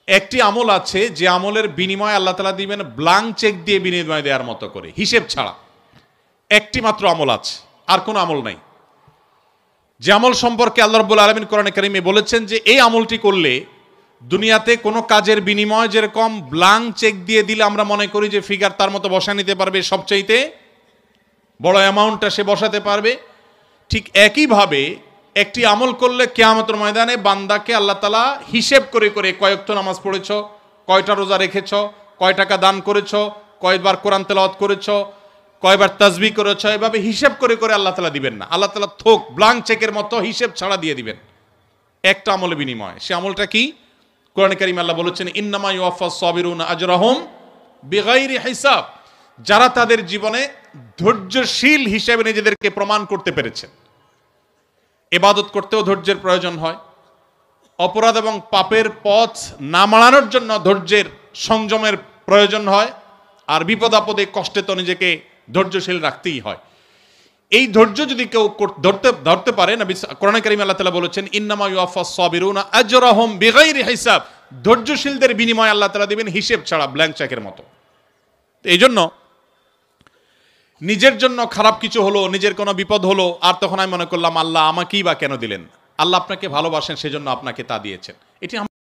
একটি আমল আছে যে আমলের বিনিময় আল্লাহ তাআলা দিবেন ব্ল্যাঙ্ক চেক দিয়ে বিনিময় দেওয়ার মতো করে, হিসেব ছাড়া। একটি মাত্র আমল আছে, আর কোনো আমল নাই। যে আমল সম্পর্কে আল্লাহ রাব্বুল আলামিন কোরআনে কারিমে বলেছেন যে এই আমলটি করলে দুনিয়াতে কোনো কাজের বিনিময় যেরকম ব্ল্যাঙ্ক চেক দিয়ে দিলে আমরা মনে করি যে ফিগার তার মতো বসা নিতে পারবে, সবচাইতে বড় অ্যামাউন্টটা সে বসাতে পারবে, ঠিক একইভাবে একটি আমল করলে কিয়ামতের ময়দানে বান্দাকে আল্লাহ তাআলা হিসেব করে করে কয় ওয়াক্ত নামাজ পড়েছ, কয়টা রোজা রেখেছ, কয় টাকা দান করেছ, কয়বার কোরআন তেলাওয়াত করেছ, কয়বার তাসবিহ করেছ, এভাবে হিসেব করে করে আল্লাহ তাআলা দিবেন না। আল্লাহ তাআলা থোক ব্ল্যাঙ্ক চেকের মতো হিসেব ছাড়া দিয়ে দিবেন একটা আমলের বিনিময়। সে আমলটা কি? কোরআনে কারিমে আল্লাহ বলেছেন ইন্নামা ইউওয়াফাস সাবিরুনা আজরাহুম বিগাইরি হিসাব। যারা তাদের জীবনে ধৈর্যশীল হিসেবে নিজেদেরকে প্রমাণ করতে পেরেছে। ইবাদত করতেও ধৈর্যের প্রয়োজন হয়, অপরাধ এবং পাপের পথ না মাড়ানোর জন্য ধৈর্যের সংযমের প্রয়োজন হয়, আর বিপদ আপদে কষ্টে তো নিজেকে ধৈর্যশীল রাখতেই হয়। এই ধৈর্য যদি কেউ ধরতে পারে, নবী কোরআনে কারিমে আল্লাহ তাআলা বলেছেন ইন্নামা ইউওয়াফাস সাবিরুনা আজরাহুম বিগাইরি হিসাব। ধৈর্যশীলদের বিনিময় আল্লাহ তাআলা দিবেন হিসেব ছাড়া, ব্ল্যাঙ্ক চেকের মতো। এই জন্য নিজের জন্য খারাপ কিছু হলো, নিজের কোনো বিপদ হলো, আর তখন আমি মনে করলাম আল্লাহ আমাকেই বা কেন দিলেন? আল্লাহ আপনাকে ভালোবাসেন, সেজন্য আপনাকে তা দিয়েছেন। এটি